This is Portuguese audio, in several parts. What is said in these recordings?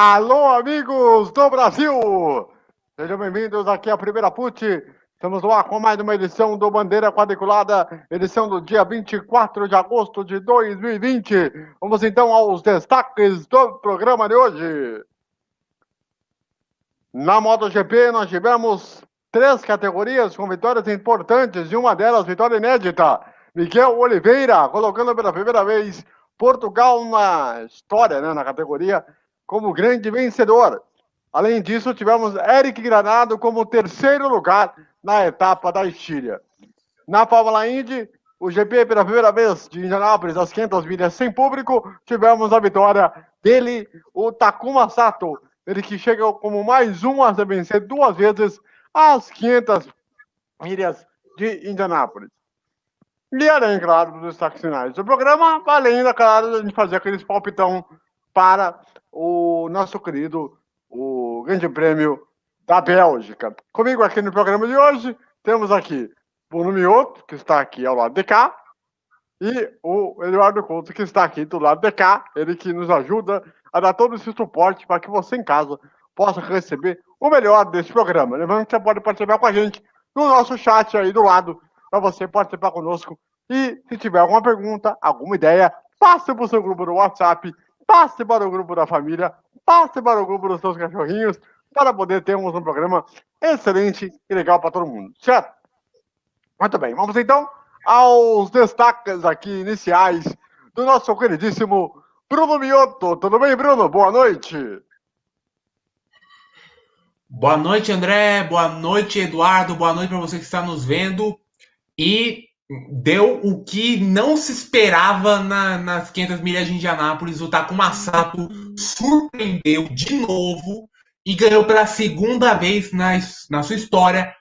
Alô, amigos do Brasil! Sejam bem-vindos aqui à Primeira Put. Estamos lá com mais uma edição do Bandeira Quadriculada, edição do dia 24 de agosto de 2020. Vamos então aos destaques do programa de hoje. Na MotoGP, nós tivemos 3 categorias com vitórias importantes e uma delas, vitória inédita. Miguel Oliveira, colocando pela primeira vez Portugal na história, na categoria, como grande vencedor. Além disso, tivemos Eric Granado como terceiro lugar na etapa da Estíria. Na Fórmula Indy, o GP pela primeira vez de Indianápolis, as 500 milhas sem público, tivemos a vitória dele, o Takuma Sato. Ele que chega como mais um a vencer 2 vezes as 500 milhas de Indianápolis. E além, claro, dos destaques finais do programa, além, claro, de a gente fazer aqueles palpitão para o nosso querido, o Grande Prêmio da Bélgica. Comigo aqui no programa de hoje, temos aqui Bruno Mioto, que está aqui ao lado de cá, e o Eduardo Couto, que está aqui do lado de cá, ele que nos ajuda a dar todo esse suporte para que você em casa possa receber o melhor desse programa. Lembrando que você pode participar com a gente no nosso chat aí do lado, para você participar conosco. E se tiver alguma pergunta, alguma ideia, passe para o seu grupo do WhatsApp, passe para o grupo da família, passe para o grupo dos seus cachorrinhos, para poder termos um programa excelente e legal para todo mundo, certo? Muito bem, vamos então aos destaques aqui iniciais do nosso queridíssimo Bruno Mioto. Tudo bem, Bruno? Boa noite. Boa noite, André. Boa noite, Eduardo. Boa noite para você que está nos vendo. E deu o que não se esperava nas 500 milhas de Indianápolis. O Takuma Sato surpreendeu de novo e ganhou pela segunda vez na sua história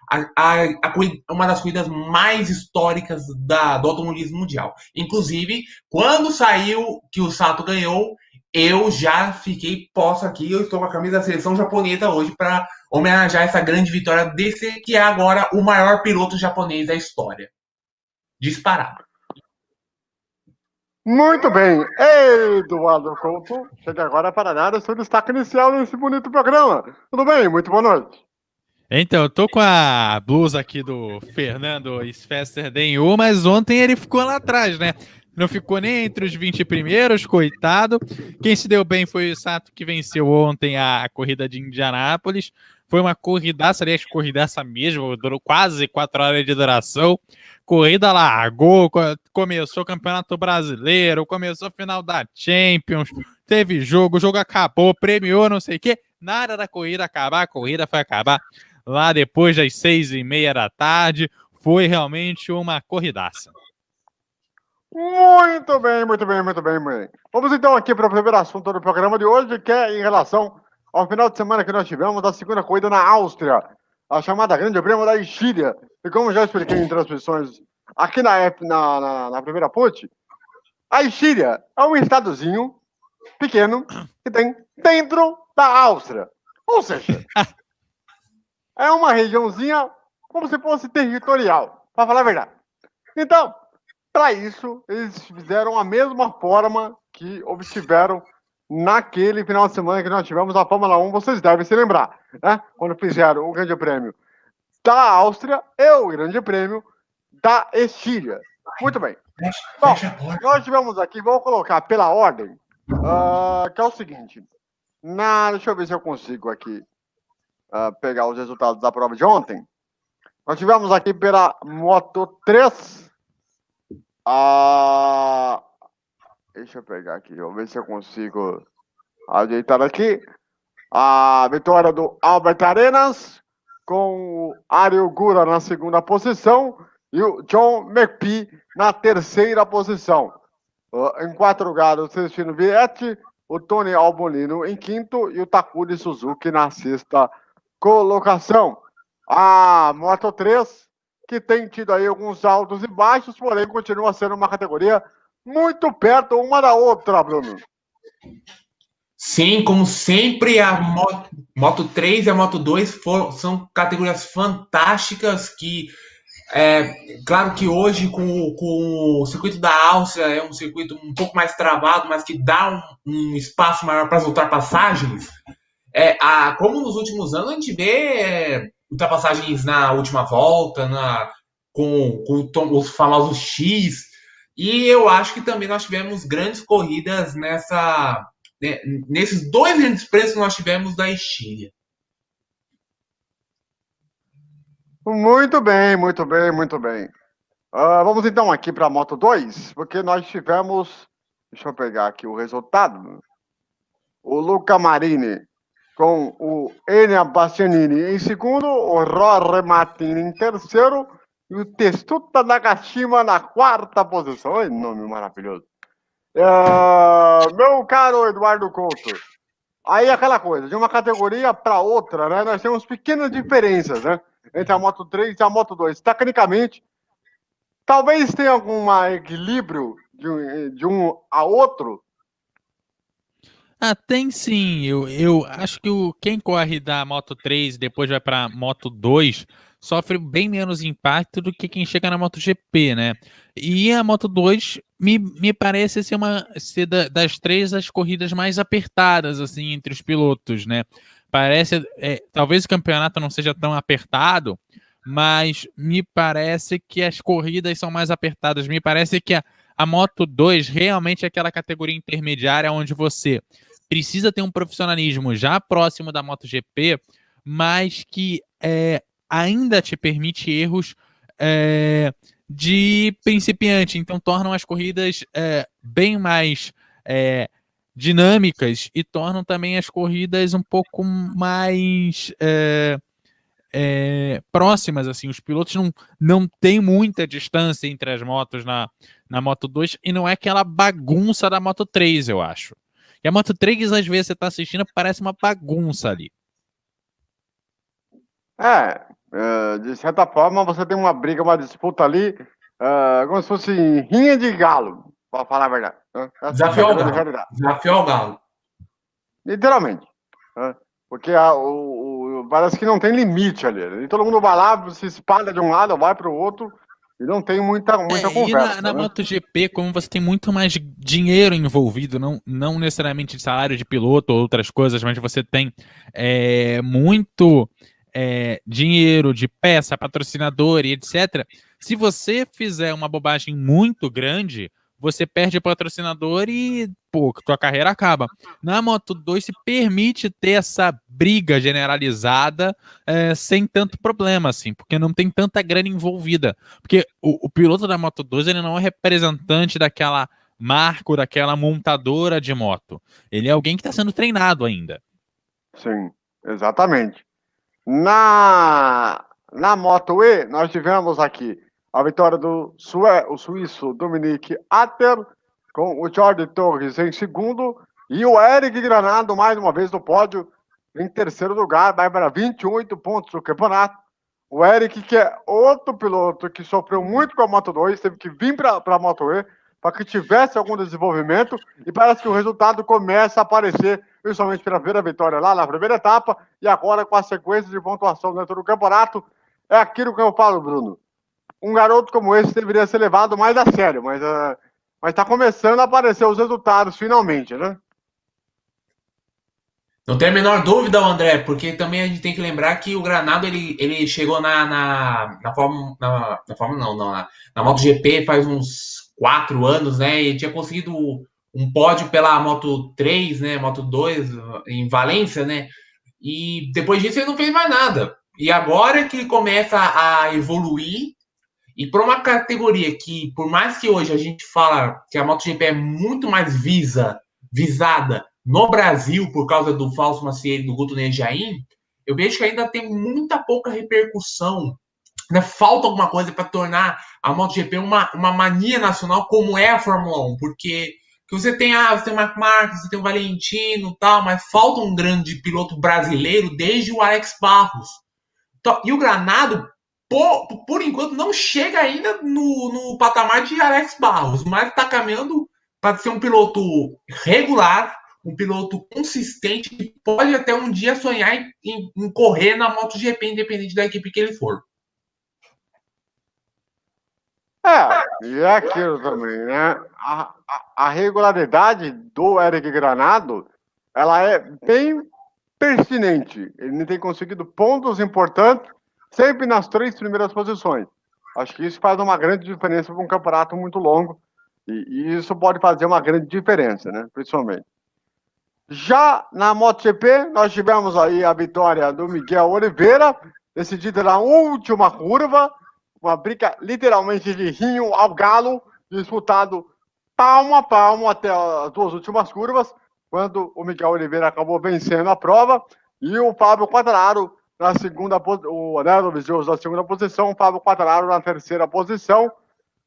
uma das corridas mais históricas do automobilismo mundial. Inclusive, quando saiu que o Sato ganhou, eu já fiquei posto aqui. Eu estou com a camisa da seleção japonesa hoje para homenagear essa grande vitória desse que é agora o maior piloto japonês da história. Disparado. Muito bem, Eduardo Couto, chega agora para dar o seu destaque inicial nesse bonito programa. Tudo bem? Muito boa noite. Então, eu tô com a blusa aqui do Fernando Svesterdem, mas ontem ele ficou lá atrás, né? Não ficou nem entre os 20 primeiros, coitado. Quem se deu bem foi o Sato, que venceu ontem a corrida de Indianápolis. Foi uma corridaça, aliás, corridaça mesmo, durou quase 4 horas de duração. Corrida largou, começou o Campeonato Brasileiro, começou a final da Champions, teve jogo, o jogo acabou, premiou, não sei o quê. Nada da corrida acabar, a corrida foi acabar lá depois das 6h30 da tarde. Foi realmente uma corridaça. Muito bem, muito bem, muito bem, muito bem. Vamos então aqui para o primeiro assunto do programa de hoje, que é em relação ao final de semana que nós tivemos da segunda corrida na Áustria, a chamada Grande Prêmio da Estíria. E como já expliquei em transmissões aqui na primeira put, a Estíria é um estadozinho pequeno que tem dentro da Áustria. Ou seja, é uma regiãozinha como se fosse territorial, para falar a verdade. Então, para isso, eles fizeram a mesma forma que obtiveram naquele final de semana que nós tivemos a Fórmula 1, vocês devem se lembrar, né? Quando fizeram o Grande Prêmio da Áustria e o Grande Prêmio da Estíria. Muito bem. Bom, nós tivemos aqui, vou colocar pela ordem, que é o seguinte. Deixa eu ver se eu consigo aqui pegar os resultados da prova de ontem. Nós tivemos aqui pela Moto 3. Deixa eu pegar aqui, vou ver se eu consigo ajeitar aqui. A vitória do Albert Arenas, com o Ariel Gura na segunda posição e o John McPhee na terceira posição. Em quarto lugar, o Celestino Vietti, o Tony Albolino em quinto e o Takuri Suzuki na sexta colocação. A Moto 3, que tem tido aí alguns altos e baixos, porém continua sendo uma categoria muito perto uma da outra, Bruno. Sim, como sempre, a Moto 3 e a Moto 2 são categorias fantásticas que, claro que hoje com o circuito da Áustria é um circuito um pouco mais travado, mas que dá um espaço maior para as ultrapassagens. Como nos últimos anos a gente vê ultrapassagens na última volta, com os famosos X, e eu acho que também nós tivemos grandes corridas nesses dois grandes prêmios que nós tivemos da Estíria. Muito bem, muito bem, muito bem. Vamos então aqui para a Moto 2, porque nós tivemos, deixa eu pegar aqui o resultado, o Luca Marini com o Enea Bastianini em segundo, o Jorge Martin em terceiro e o Testuta Nakashima na quarta posição. Olha, nome maravilhoso. Meu caro Eduardo Couto, aí aquela coisa, de uma categoria para outra, né? Nós temos pequenas diferenças, né? Entre a Moto 3 e a Moto 2. Tecnicamente, talvez tenha algum equilíbrio de um a outro. Ah, tem sim. Eu acho que quem corre da Moto 3 e depois vai para Moto 2 sofre bem menos impacto do que quem chega na MotoGP, né? E a Moto 2 me parece ser das três as corridas mais apertadas assim entre os pilotos, né? Parece, talvez o campeonato não seja tão apertado, mas me parece que as corridas são mais apertadas. Me parece que a Moto 2 realmente é aquela categoria intermediária onde você precisa ter um profissionalismo já próximo da MotoGP, mas que ainda te permite erros de principiante. Então tornam as corridas bem mais dinâmicas e tornam também as corridas um pouco mais próximas. Assim, os pilotos não têm muita distância entre as motos na Moto 2 e não é aquela bagunça da Moto 3, eu acho. E a Moto 3, às vezes, você tá assistindo, parece uma bagunça ali. De certa forma, você tem uma briga, uma disputa ali, como se fosse rinha de galo, para falar a verdade. Né? Essa é a grande realidade. Desafio ao galo. Literalmente. Né? Porque parece que não tem limite ali. E todo mundo vai lá, se espalha de um lado, vai para o outro, e não tem muita conversa. E na MotoGP, como você tem muito mais dinheiro envolvido, não necessariamente de salário de piloto ou outras coisas, mas você tem muito dinheiro de peça, patrocinador e etc. Se você fizer uma bobagem muito grande, você perde o patrocinador e, tua carreira acaba. Na Moto 2 se permite ter essa briga generalizada sem tanto problema, assim, porque não tem tanta grana envolvida. Porque o piloto da Moto 2 ele não é representante daquela marca ou daquela montadora de moto. Ele é alguém que está sendo treinado ainda. Sim, exatamente. Na Moto E, nós tivemos aqui a vitória do suíço Dominique Atter, com o Jorge Torres em segundo, e o Eric Granado, mais uma vez, no pódio, em terceiro lugar, vai para 28 pontos no campeonato. O Eric, que é outro piloto que sofreu muito com a Moto 2, teve que vir para a Moto E para que tivesse algum desenvolvimento, e parece que o resultado começa a aparecer, principalmente pela primeira vitória lá na primeira etapa, e agora com a sequência de pontuação dentro do campeonato. É aquilo que eu falo, Bruno. Um garoto como esse deveria ser levado mais a sério, mas está começando a aparecer os resultados finalmente, né? Não tem a menor dúvida, André, porque também a gente tem que lembrar que o Granado ele chegou na MotoGP faz uns 4 anos, né? E tinha conseguido um pódio pela Moto 3, né? Moto 2 em Valência, né? E depois disso ele não fez mais nada. E agora que ele começa a evoluir, e para uma categoria que, por mais que hoje a gente fala que a MotoGP é muito mais visada no Brasil por causa do Fausto Macieira e do Guto Nejaim, eu vejo que ainda tem muita pouca repercussão. Né? Falta alguma coisa para tornar a MotoGP uma mania nacional como é a Fórmula 1, porque que você tem o Marc Marques, você tem o Valentino, tal, mas falta um grande piloto brasileiro desde o Alex Barros. E o Granado, por enquanto, não chega ainda no patamar de Alex Barros, mas está caminhando para ser um piloto regular, um piloto consistente, que pode até um dia sonhar em correr na MotoGP, independente da equipe que ele for. E é aquilo também, né? A regularidade do Eric Granado, ela é bem pertinente. Ele não tem conseguido pontos importantes sempre nas 3 primeiras posições. Acho que isso faz uma grande diferença para um campeonato muito longo. E isso pode fazer uma grande diferença, né? Principalmente. Já na MotoGP, nós tivemos aí a vitória do Miguel Oliveira, decidida na última curva, uma briga literalmente de rinho ao galo, disputado palmo a palmo até as 2 últimas curvas, quando o Miguel Oliveira acabou vencendo a prova, e o Fábio Quartararo na segunda posição, o Nélio Vizioso na segunda posição, o Fábio Quartararo na terceira posição,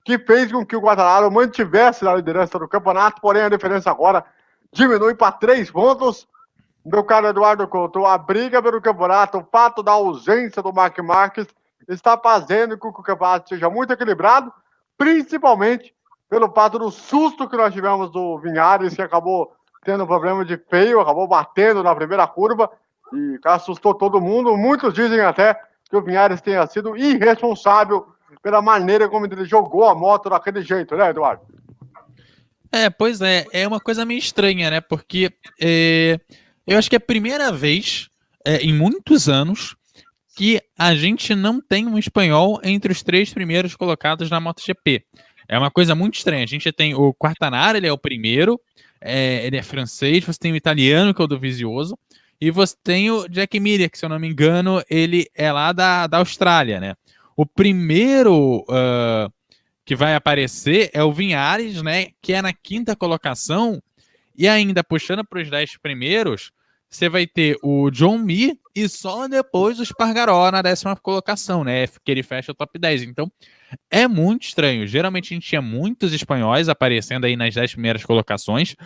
que fez com que o Quartararo mantivesse a liderança do campeonato, porém a diferença agora diminui para 3 pontos. Meu caro Eduardo Couto, a briga pelo campeonato, o fato da ausência do Marc Marques está fazendo com que o campeonato seja muito equilibrado, principalmente pelo fato do susto que nós tivemos do Vinhares, que acabou tendo um problema de freio, acabou batendo na primeira curva e assustou todo mundo. Muitos dizem até que o Vinhares tenha sido irresponsável pela maneira como ele jogou a moto daquele jeito, né, Eduardo? Pois é uma coisa meio estranha, né? Porque eu acho que é a primeira vez em muitos anos que a gente não tem um espanhol entre os 3 primeiros colocados na MotoGP. É uma coisa muito estranha. A gente tem o Quartararo, ele é o primeiro, ele é francês, você tem o italiano, que é o do Vizioso, e você tem o Jack Miller, que se eu não me engano, ele é lá da Austrália, né? O primeiro que vai aparecer é o Vinhares, né? Que é na 5ª colocação, e ainda puxando para os 10 primeiros, você vai ter o John Mir e só depois o Espargaró na 10ª colocação, né? Que ele fecha o top 10. Então, é muito estranho. Geralmente a gente tinha muitos espanhóis aparecendo aí nas 10 primeiras colocações.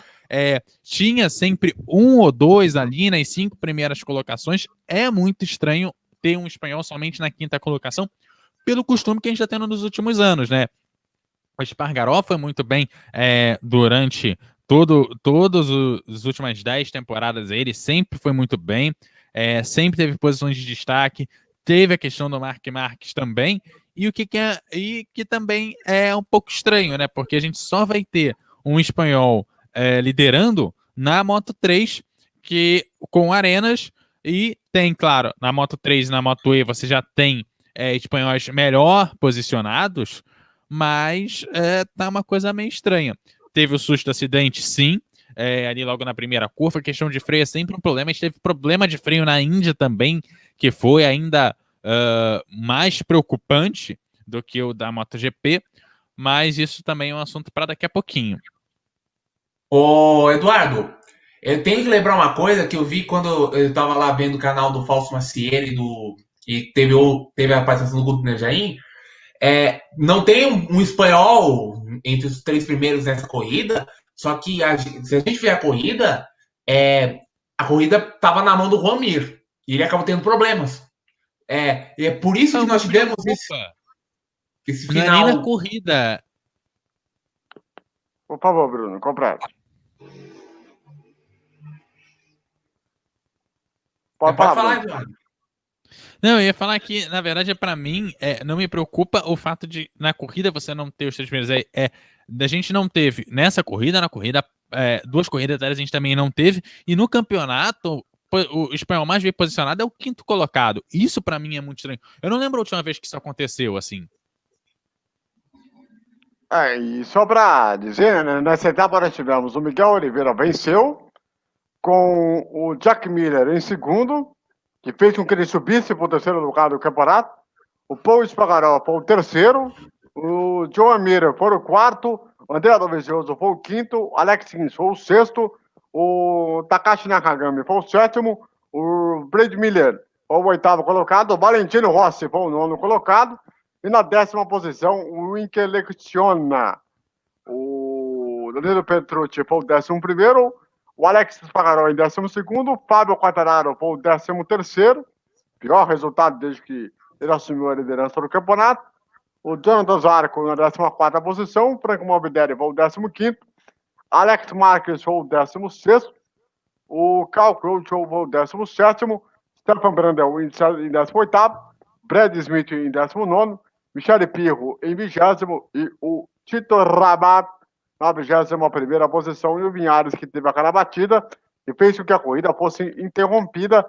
Tinha sempre 1 ou 2 ali nas 5 primeiras colocações. É muito estranho ter um espanhol somente na 5ª colocação, pelo costume que a gente está tendo nos últimos anos, né? O Espargaró foi muito bem durante todas as últimas 10 temporadas. Ele sempre foi muito bem, sempre teve posições de destaque, teve a questão do Marc Marques também, e que também é um pouco estranho, né? Porque a gente só vai ter um espanhol liderando na Moto 3, com Arenas, e tem, claro, na Moto 3 e na Moto E você já tem espanhóis melhor posicionados, mas tá uma coisa meio estranha. Teve o susto do acidente, sim, ali logo na primeira curva. A questão de freio é sempre um problema. A gente teve problema de freio na Índia também, que foi ainda mais preocupante do que o da MotoGP, mas isso também é um assunto para daqui a pouquinho. Ô, Eduardo, eu tenho que lembrar uma coisa que eu vi quando eu estava lá vendo o canal do Fausto Macieri e teve a participação do Guto Nejaim. Não tem um espanhol entre os 3 primeiros nessa corrida, só que se a gente ver a corrida estava na mão do Juan Mir, e ele acabou tendo problemas. E é por isso que nós tivemos esse final. Não é nem na corrida. Por favor, Bruno, complete. Pode falar, Eduardo. Não, eu ia falar que, na verdade, para mim, não me preocupa o fato de, na corrida, você não ter os 3 primeiros. A gente não teve nessa corrida, 2 corridas atrás a gente também não teve, e no campeonato, o espanhol mais bem posicionado é o 5º colocado. Isso, para mim, é muito estranho. Eu não lembro a última vez que isso aconteceu, assim. E só para dizer, né, nessa etapa nós tivemos o Miguel Oliveira venceu, com o Jack Miller em segundo, que fez com que ele subisse para o 3º lugar do campeonato. O Paul Espargaró foi o 3º, o Joan Mir foi o 4º, o André Dovizioso foi o 5º, Alex Rins foi o 6º, o Takashi Nakagami foi o 7º, o Brad Miller foi o 8º colocado, o Valentino Rossi foi o 9º colocado, e na 10ª posição o Inkelecciona. O Danilo Petrucci foi o 11º, o Alex Espargaró em 12º, o Fábio Quartararo foi o 13º, pior resultado desde que ele assumiu a liderança do campeonato. O Jonathan Zarco na 14ª posição, o Franco Morbidelli foi o 15º, Alex Marques foi o 16º, o Cal Crutchlow foi o 17º, Stefan Brandel em 18º, Brad Smith em 19º, Michele Pirro em 20º e o Tito Rabat na 21ª posição, e o Vinhares, que teve aquela batida, e fez com que a corrida fosse interrompida,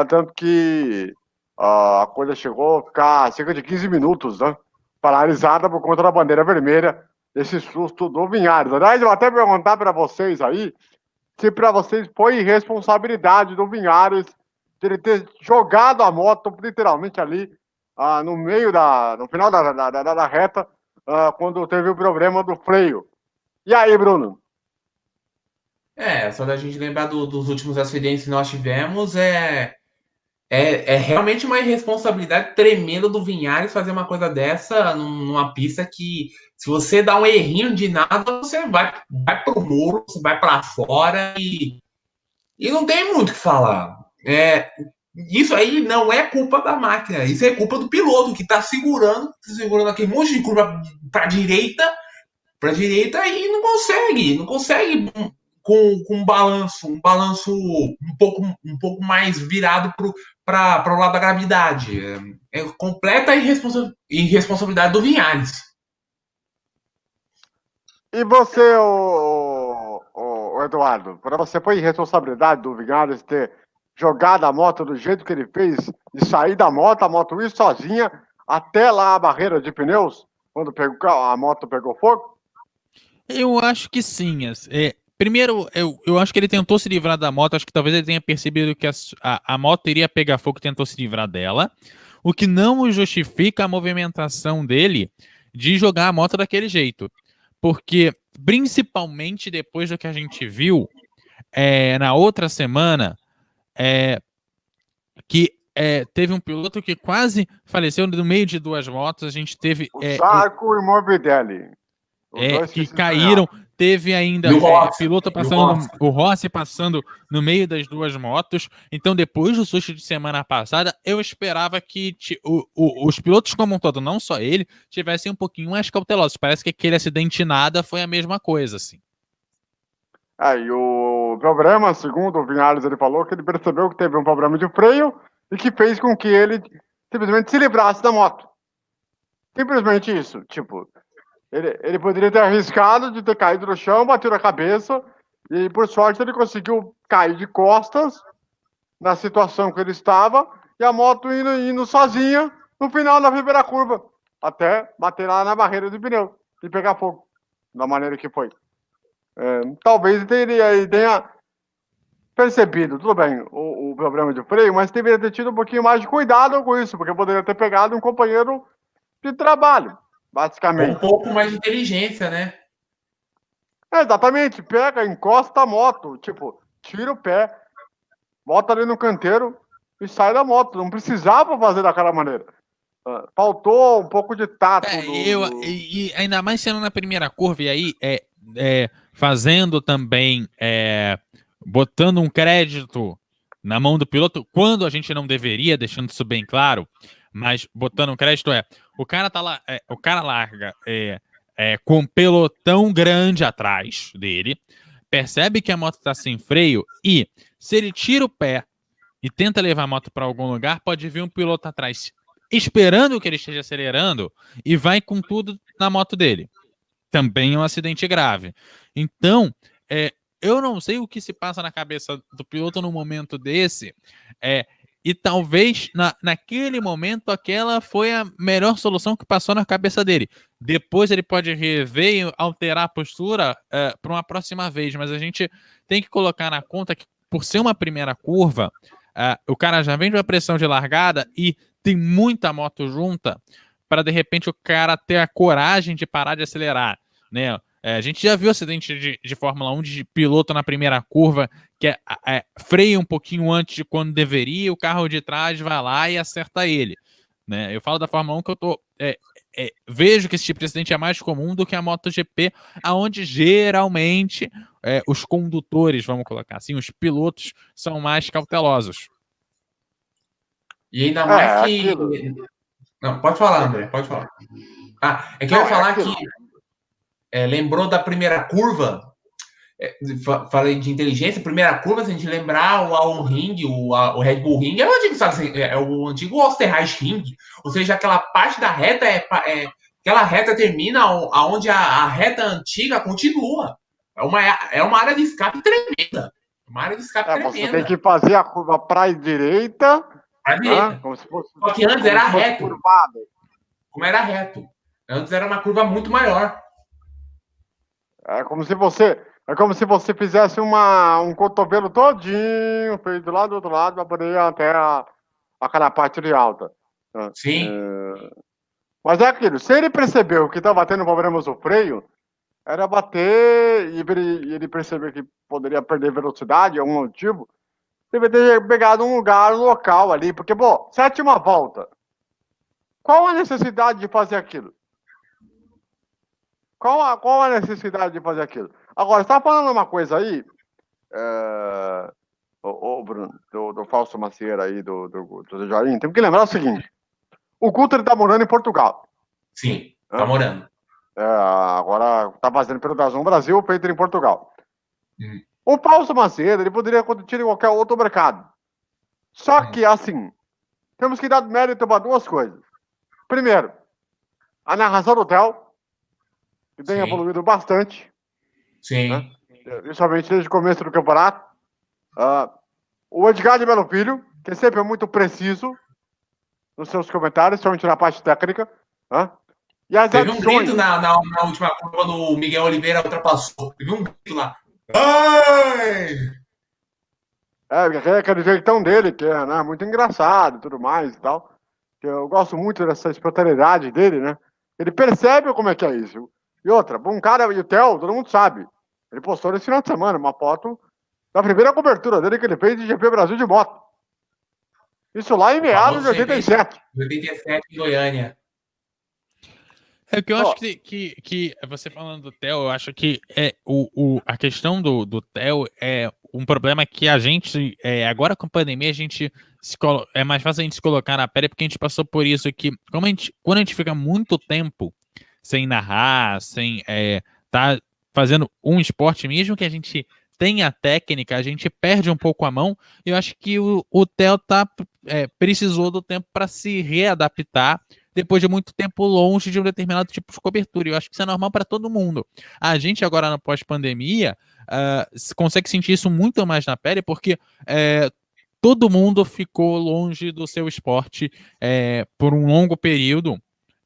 tanto que a coisa chegou a ficar cerca de 15 minutos, né, paralisada por conta da bandeira vermelha, esse susto do Vinhares. Aliás, eu vou até perguntar para vocês aí se para vocês foi irresponsabilidade do Vinhares de ele ter jogado a moto literalmente ali no final da reta, quando teve o problema do freio. E aí, Bruno? Só da gente lembrar dos últimos acidentes que nós tivemos, é realmente uma irresponsabilidade tremenda do Vinhares fazer uma coisa dessa numa pista que, se você dá um errinho de nada, você vai pro muro, você vai para fora e não tem muito o que falar. Isso aí não é culpa da máquina, isso é culpa do piloto que está segurando aquele monte de curva para direita e não consegue com um balanço um pouco mais virado para o lado da gravidade. É completa irresponsabilidade do Vinhares. E você, o Eduardo, para você foi irresponsabilidade do Vinhares ter jogado a moto do jeito que ele fez, de sair da moto, a moto ir sozinha até lá a barreira de pneus, quando a moto pegou fogo? Eu acho que sim. Primeiro, eu acho que ele tentou se livrar da moto. Acho que talvez ele tenha percebido que a moto iria pegar fogo e tentou se livrar dela. O que não justifica a movimentação dele de jogar a moto daquele jeito. Porque, principalmente depois do que a gente viu na outra semana, que teve um piloto que quase faleceu no meio de duas motos. A gente teve o Zarco e o Morbidelli. Que caíram. Teve ainda piloto passando, o Rossi passando no meio das duas motos. Então, depois do susto de semana passada, eu esperava que os pilotos como um todo, não só ele, tivessem um pouquinho mais cautelosos. Parece que aquele acidente nada foi a mesma coisa, assim. E o problema, segundo o Vinhares, ele falou que ele percebeu que teve um problema de freio e que fez com que ele simplesmente se livrasse da moto. Simplesmente isso. Tipo, ele poderia ter arriscado de ter caído no chão, batido a cabeça, e por sorte ele conseguiu cair de costas na situação que ele estava, e a moto indo sozinha no final da primeira curva, até bater lá na barreira de pneu e pegar fogo, da maneira que foi. Talvez ele tenha percebido, tudo bem, o problema de freio, mas deveria ter tido um pouquinho mais de cuidado com isso, porque poderia ter pegado um companheiro de trabalho, basicamente. Um pouco mais de inteligência, né? Exatamente, pega, encosta a moto, tipo, tira o pé, bota ali no canteiro e sai da moto. Não precisava fazer daquela maneira. Faltou um pouco de tato. E ainda mais sendo na primeira curva, e aí fazendo também, botando um crédito na mão do piloto, quando a gente não deveria, deixando isso bem claro, mas botando um crédito o cara tá lá, o cara larga com um pelotão grande atrás dele, percebe que a moto tá sem freio e se ele tira o pé e tenta levar a moto para algum lugar, pode vir um piloto atrás esperando que ele esteja acelerando e vai com tudo na moto dele. Também é um acidente grave. Então, eu não sei o que se passa na cabeça do piloto num momento desse, e talvez naquele momento aquela foi a melhor solução que passou na cabeça dele. Depois ele pode rever e alterar a postura para uma próxima vez, mas a gente tem que colocar na conta que, por ser uma primeira curva, o cara já vem de uma pressão de largada e tem muita moto junta para, de repente, o cara ter a coragem de parar de acelerar, né? A gente já viu acidente de Fórmula 1 de piloto na primeira curva que freia um pouquinho antes de quando deveria, o carro de trás vai lá e acerta ele, né? Eu falo da Fórmula 1 que eu vejo que esse tipo de acidente é mais comum do que a MotoGP, onde geralmente os condutores, vamos colocar assim, os pilotos são mais cautelosos. E ainda mais que... Não, pode falar, André, pode falar. Eu ia falar que lembrou da primeira curva, falei de inteligência, primeira curva, se a gente lembrar o Al Ring, o Red Bull Ring, é o antigo Österreich Ring, ou seja, aquela parte da reta aquela reta termina onde a reta antiga continua. É uma área de escape tremenda. Uma área de escape Você tem tremenda. que fazer a curva para a direita, Pra direita. como se fosse, Só que antes como era se fosse reto. curvado. Como era reto. Antes era uma curva muito maior. É como se você fizesse um cotovelo todinho, feito do lado do outro lado, para poder ir até aquela parte de alta. Sim. Mas é aquilo, se ele percebeu que estava tendo problemas no freio, era bater e ele perceber que poderia perder velocidade, algum motivo, deve ter pegado um lugar, um local ali, porque, pô, sétima volta. Qual a necessidade de fazer aquilo? Qual a necessidade de fazer aquilo? Agora, você tá falando uma coisa aí, ô Bruno, do Fausto Macieira aí, do Joinha, tem que lembrar o seguinte, o Guto, ele tá morando em Portugal. Sim, tá morando. Agora tá fazendo pelo Dazon Brasil, feito em Portugal. Hum. O Fausto Macieira, ele poderia competir em qualquer outro mercado. Só que, assim, temos que dar mérito para duas coisas. Primeiro, a narração do Theo, que tem evoluído bastante. Sim. Né? Principalmente desde o começo do campeonato. O Edgar de Melo Filho, que sempre é muito preciso nos seus comentários, somente na parte técnica. Né? E as Teve adições... um grito na última curva quando o Miguel Oliveira ultrapassou. Teve um grito lá. Ai! Aquele jeitão dele, que é, né, muito engraçado e tudo mais e tal. Eu gosto muito dessa espontaneidade dele, né? Ele percebe como é que é isso. E outra, um cara, e o Theo, todo mundo sabe. Ele postou nesse final de semana uma foto da primeira cobertura dele que ele fez de GP Brasil de moto. Isso lá em meados de 87. 87 em Goiânia. É que eu acho que você falando do Theo, eu acho que a questão do Theo é um problema que a gente, agora com a pandemia, é mais fácil a gente se colocar na pele, porque a gente passou por isso que, quando a gente fica muito tempo sem narrar, sem tá fazendo um esporte, mesmo que a gente tenha técnica, a gente perde um pouco a mão, e eu acho que o Theo precisou do tempo para se readaptar, depois de muito tempo longe de um determinado tipo de cobertura. Eu acho que isso é normal para todo mundo. A gente agora, na pós-pandemia, consegue sentir isso muito mais na pele, porque todo mundo ficou longe do seu esporte por um longo período,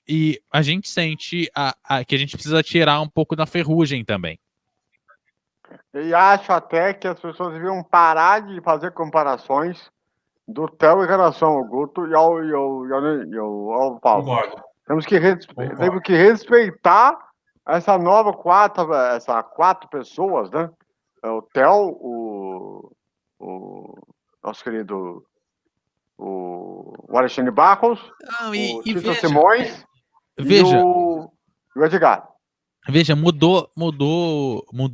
e a gente sente que a gente precisa tirar um pouco da ferrugem também. E acho até que as pessoas deviam parar de fazer comparações do Theo em relação ao Guto e ao Paulo. Concordo. Temos que respeitar essas quatro pessoas, né? O Theo, o nosso querido o Alexandre Barros, o Tito Simões e o Edgar. Veja, mudou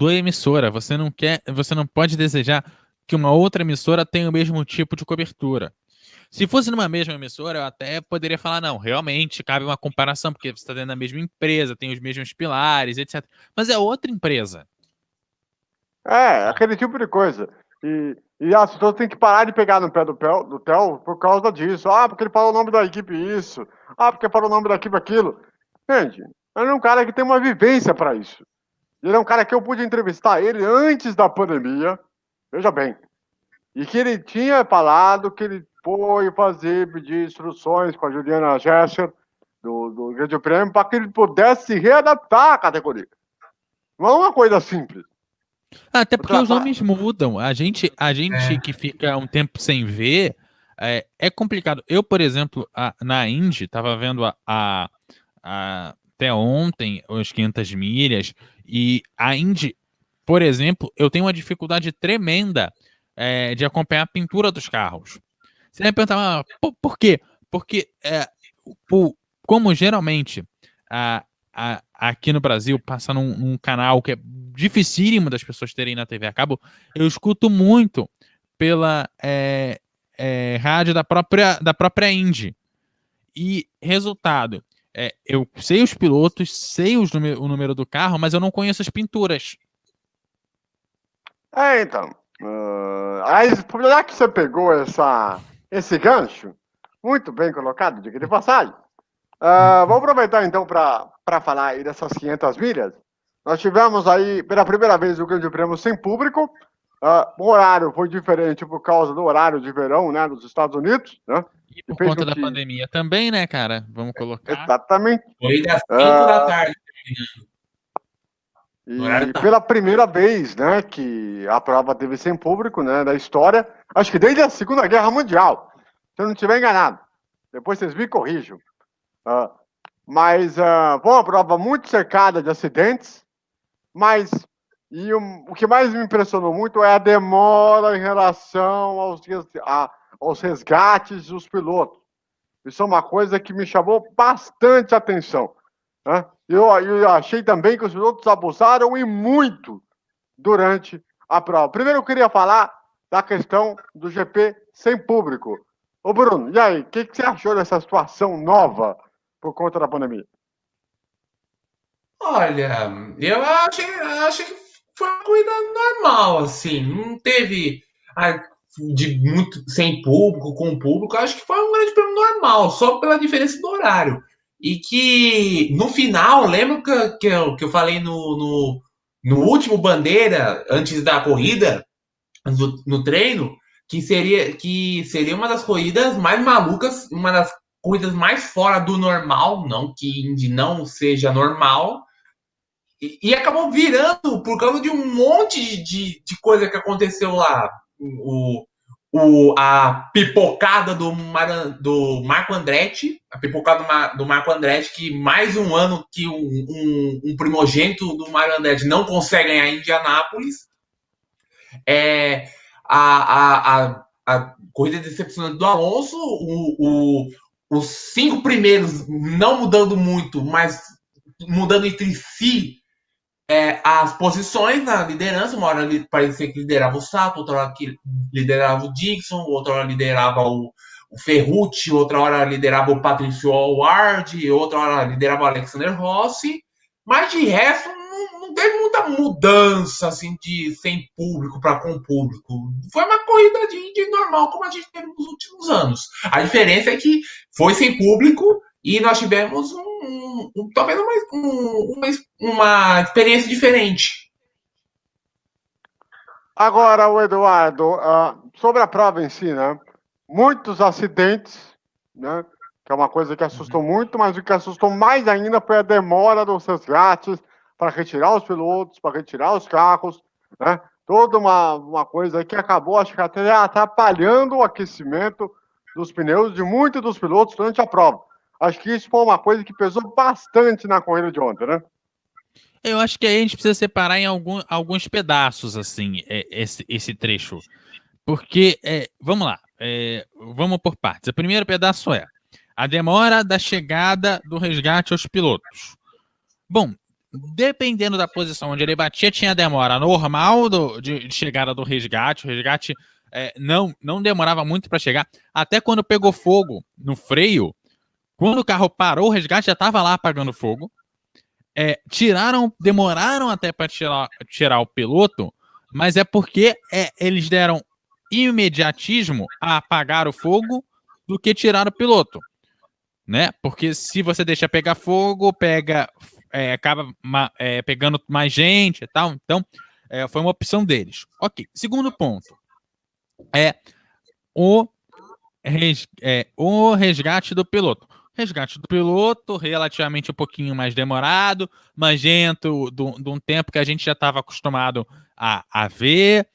a emissora. Você não pode desejar que uma outra emissora tenha o mesmo tipo de cobertura. Se fosse numa mesma emissora, eu até poderia falar, não, realmente cabe uma comparação, porque você está dentro da mesma empresa, tem os mesmos pilares, etc. Mas é outra empresa. Aquele tipo de coisa. E as pessoas têm que parar de pegar no pé do Theo por causa disso. Porque ele falou o nome da equipe isso. Porque falou o nome da equipe aquilo. Gente, ele é um cara que tem uma vivência para isso. Ele é um cara que eu pude entrevistar ele antes da pandemia. Veja bem. E que ele tinha falado que ele foi pedir instruções com a Juliana Gesser, do Grande Prêmio, para que ele pudesse se readaptar à categoria. Não é uma coisa simples. Até porque os nomes mudam. A gente que fica um tempo sem ver, é complicado. Eu, por exemplo, na Indy, estava vendo até ontem as 500 milhas, e a Indy, por exemplo, eu tenho uma dificuldade tremenda de acompanhar a pintura dos carros. Você vai perguntar, por quê? Porque, como geralmente aqui no Brasil passa num canal que é dificílimo das pessoas terem na TV a cabo, eu escuto muito pela rádio da própria Indy. E resultado, eu sei os pilotos, sei o número do carro, mas eu não conheço as pinturas. Então. Já que você pegou esse gancho, muito bem colocado, diga de passagem. Vamos aproveitar então para falar aí dessas 500 milhas. Nós tivemos aí pela primeira vez o Grande Prêmio sem público, O horário foi diferente por causa do horário de verão, né, nos Estados Unidos, né? E por fez conta com da que- pandemia também, né, cara? Vamos colocar. Exatamente. Corrida às 5 da tarde. No horário E da pela primeira vez, né, que a prova teve sem público, né, da história, acho que desde a Segunda Guerra Mundial, se eu não estiver enganado. Depois vocês me corrijam. Mas foi uma prova muito cercada de acidentes, mas o que mais me impressionou muito é a demora em relação aos resgates dos pilotos. Isso é uma coisa que me chamou bastante atenção. Né? Eu achei também que os pilotos abusaram e muito durante a prova. Primeiro eu queria falar da questão do GP sem público. Ô Bruno, e aí, o que você achou dessa situação nova por conta da pandemia? Olha, eu achei que foi uma corrida normal, assim, não teve de muito sem público, com público, acho que foi um grande prêmio normal, só pela diferença do horário. E que no final, lembra que eu falei no último bandeira, antes da corrida, no treino, que seria uma das corridas mais malucas, uma das corridas mais fora do normal, não que Indy não seja normal, e acabou virando por causa de um monte de coisa que aconteceu lá. A pipocada do Marco Andretti, a pipocada do Marco Andretti, que mais um ano que um primogênito do Marco Andretti não consegue ganhar em Indianápolis. A corrida decepcionante do Alonso, os 5 primeiros não mudando muito, mas mudando entre si as posições na liderança. Uma hora parecia que liderava o Sato, outra hora que liderava o Dixon, outra hora liderava o Ferrucci, outra hora liderava o Patricio Howard, outra hora liderava o Alexander Rossi, mas de resto não teve muita mudança assim de sem público para com público. Foi uma corrida de normal como a gente teve nos últimos anos. A diferença é que foi sem público e nós tivemos talvez uma experiência diferente. Agora, o Eduardo, sobre a prova em si, né? Muitos acidentes, né? Que é uma coisa que assustou muito, mas o que assustou mais ainda foi a demora dos resgates para retirar os pilotos, para retirar os carros, né? Toda uma coisa que acabou, acho que até atrapalhando o aquecimento dos pneus de muitos dos pilotos durante a prova. Acho que isso foi uma coisa que pesou bastante na corrida de ontem, né? Eu acho que aí a gente precisa separar em alguns pedaços, assim, esse trecho. Porque, vamos lá, vamos por partes. O primeiro pedaço é a demora da chegada do resgate aos pilotos. Bom, dependendo da posição onde ele batia, tinha demora normal de chegada do resgate. O resgate não demorava muito para chegar. Até quando pegou fogo no freio, quando o carro parou, o resgate já estava lá apagando fogo. Demoraram até para tirar o piloto, mas é porque eles deram imediatismo a apagar o fogo do que tirar o piloto, né? Porque se você deixa pegar fogo, acaba pegando mais gente e tal. Então, foi uma opção deles. Ok. Segundo ponto o resgate do piloto. Resgate do piloto, relativamente um pouquinho mais demorado, mas dentro de um tempo que a gente já estava acostumado a ver,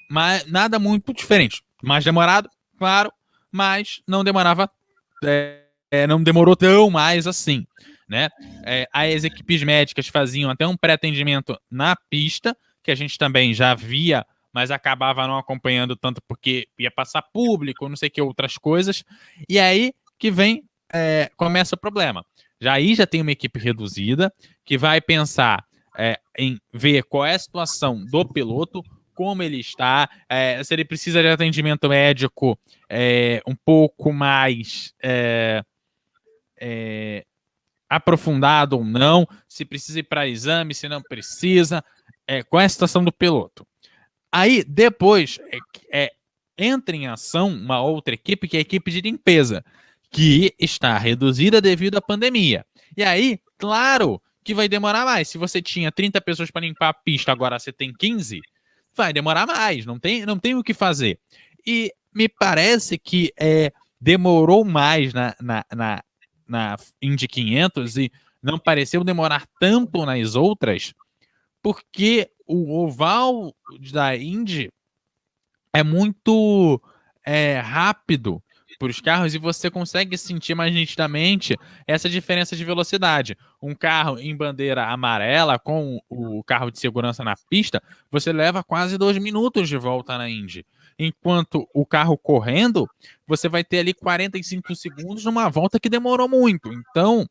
mas nada muito diferente. Mais demorado, claro, mas não demorava, não demorou tão mais assim, né? As equipes médicas faziam até um pré-atendimento na pista, que a gente também já via, mas acabava não acompanhando tanto porque ia passar público, não sei que outras coisas, e aí que começa o problema. Já tem uma equipe reduzida que vai pensar em ver qual é a situação do piloto, como ele está, se ele precisa de atendimento médico um pouco mais aprofundado ou não, se precisa ir para exame, se não precisa, qual é a situação do piloto. Aí, depois, entra em ação uma outra equipe, que é a equipe de limpeza, que está reduzida devido à pandemia. E aí, claro que vai demorar mais. Se você tinha 30 pessoas para limpar a pista, agora você tem 15, vai demorar mais, não tem o que fazer. E me parece que demorou mais na Indy 500 e não pareceu demorar tanto nas outras, porque o oval da Indy é muito rápido para os carros e você consegue sentir mais nitidamente essa diferença de velocidade. Um carro em bandeira amarela com o carro de segurança na pista, você leva quase 2 minutos de volta na Indy. Enquanto o carro correndo, você vai ter ali 45 segundos numa volta que demorou muito. Então,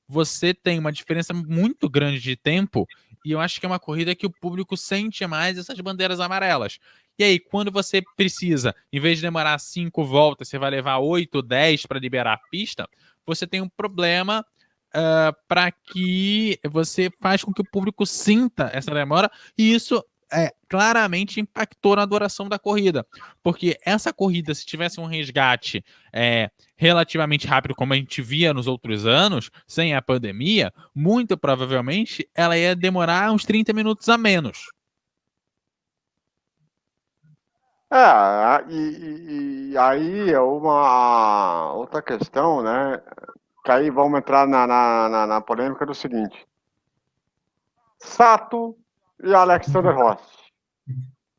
você tem uma diferença muito grande de tempo e eu acho que é uma corrida que o público sente mais essas bandeiras amarelas. E aí, quando você precisa, em vez de demorar 5 voltas, você vai levar 8, 10 para liberar a pista, você tem um problema para que você faz com que o público sinta essa demora, e isso claramente impactou na duração da corrida. Porque essa corrida, se tivesse um resgate relativamente rápido, como a gente via nos outros anos, sem a pandemia, muito provavelmente ela ia demorar uns 30 minutos a menos. E aí é uma outra questão, né? Que aí vamos entrar na polêmica do seguinte: Sato e Alexander Rossi,